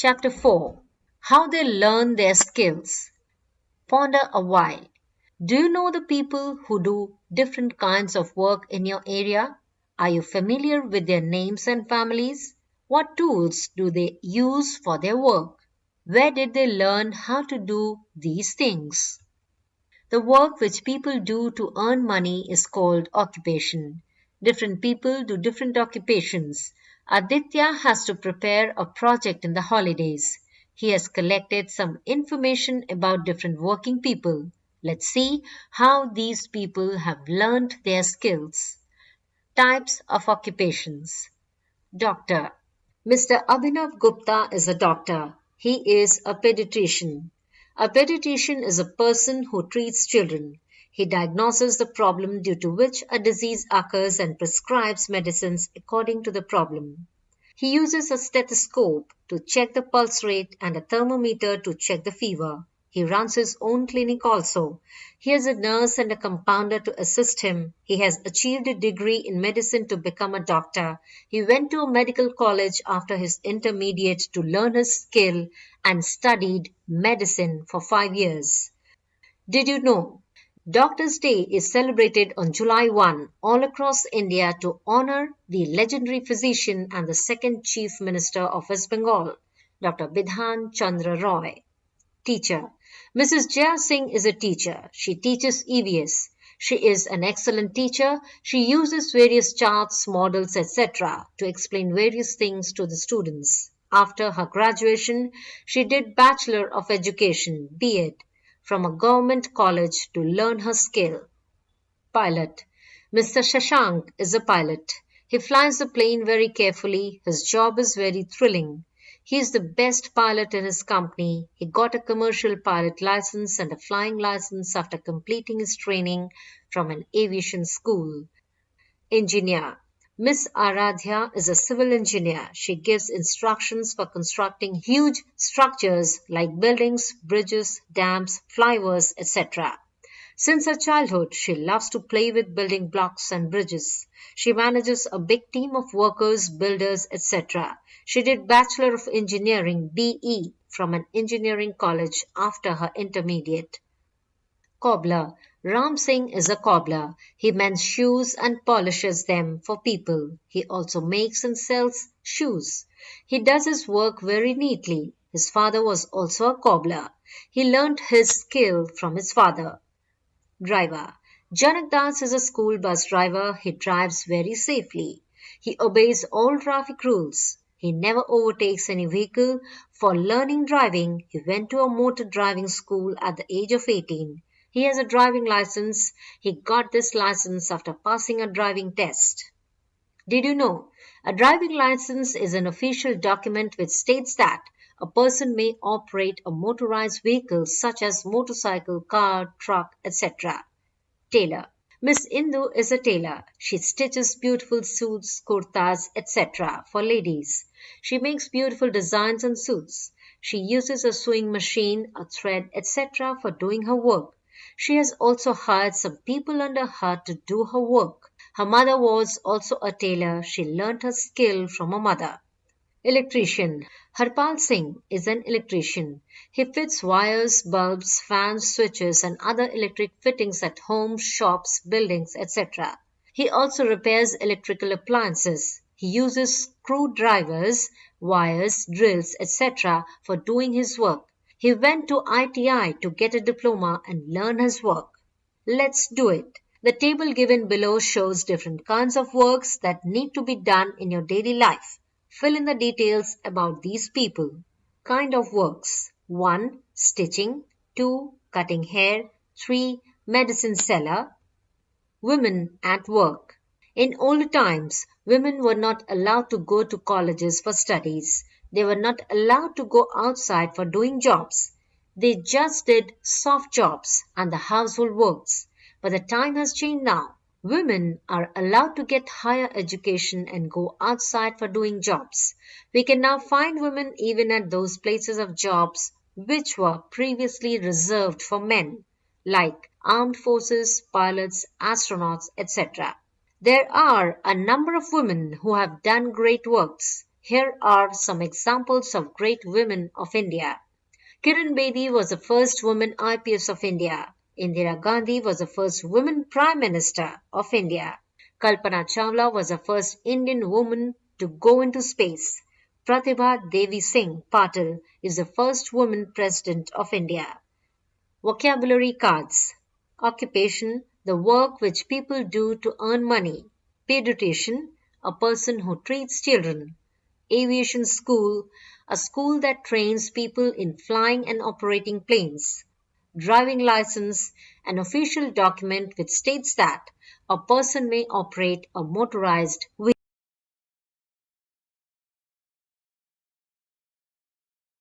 Chapter 4. How they learn their skills. Ponder a while. Do you know the people who do different kinds of work in your area? Are you familiar with their names and families? What tools do they use for their work? Where did they learn how to do these things? The work which people do to earn money is called occupation. Different people do different occupations. Aditya has to prepare a project in the holidays. He has collected some information about different working people. Let's see how these people have learned their skills. Types of occupations. Doctor. Mr. Abhinav Gupta is a doctor. He is a pediatrician. A pediatrician is a person who treats children. He diagnoses the problem due to which a disease occurs and prescribes medicines according to the problem. He uses a stethoscope to check the pulse rate and a thermometer to check the fever. He runs his own clinic also. He has a nurse and a compounder to assist him. He has achieved a degree in medicine to become a doctor. He went to a medical college after his intermediate to learn his skill and studied medicine for 5 years. Did you know? Doctors' Day is celebrated on July 1 all across India to honor the legendary physician and the second Chief Minister of West Bengal, Dr. Bidhan Chandra Roy. Teacher. Mrs. Jaya Singh is a teacher. She teaches EVS. She is an excellent teacher. She uses various charts, models, etc. to explain various things to the students. After her graduation, she did Bachelor of Education, B.Ed, from a government college to learn her skill. Pilot. Mr. Shashank is a pilot. He flies the plane very carefully. His job is very thrilling. He is the best pilot in his company. He got a commercial pilot license and a flying license after completing his training from an aviation school. Engineer. Miss Aradhya is a civil engineer. She gives instructions for constructing huge structures like buildings, bridges, dams, flyovers, etc. Since her childhood, she loves to play with building blocks and bridges. She manages a big team of workers, builders, etc. She did Bachelor of Engineering BE from an engineering college after her intermediate. Cobbler. Ram Singh is a cobbler. He mends shoes and polishes them for people. He also makes and sells shoes. He does his work very neatly. His father was also a cobbler. He learnt his skill from his father. Driver. Janak Das is a school bus driver. He drives very safely. He obeys all traffic rules. He never overtakes any vehicle. For learning driving, he went to a motor driving school at the age of 18. He has a driving license. He got this license after passing a driving test. Did you know? A driving license is an official document which states that a person may operate a motorized vehicle such as motorcycle, car, truck, etc. Tailor. Miss Indu is a tailor. She stitches beautiful suits, kurtas, etc. for ladies. She makes beautiful designs on suits. She uses a sewing machine, a thread, etc. for doing her work. She has also hired some people under her to do her work. Her mother was also a tailor. She learnt her skill from her mother. Electrician. Harpal Singh is an electrician. He fits wires, bulbs, fans, switches and other electric fittings at homes, shops, buildings, etc. He also repairs electrical appliances. He uses screwdrivers, wires, drills, etc. for doing his work. He went to ITI to get a diploma and learn his work. Let's do it. The table given below shows different kinds of works that need to be done in your daily life. Fill in the details about these people. Kind of works. 1. Stitching. 2. Cutting hair. 3. Medicine seller. Women at work. In old times, women were not allowed to go to colleges for studies. They were not allowed to go outside for doing jobs. They just did soft jobs and the household works. But the time has changed now. Women are allowed to get higher education and go outside for doing jobs. We can now find women even at those places of jobs which were previously reserved for men, like armed forces, pilots, astronauts, etc. There are a number of women who have done great works. Here are some examples of great women of India. Kiran Bedi was the first woman IPS of India. Indira Gandhi was the first woman Prime Minister of India. Kalpana Chawla was the first Indian woman to go into space. Pratibha Devi Singh Patil is the first woman President of India. Vocabulary cards. Occupation, the work which people do to earn money. Pediatrician, a person who treats children. Aviation school, a school that trains people in flying and operating planes. Driving license, an official document which states that a person may operate a motorized vehicle.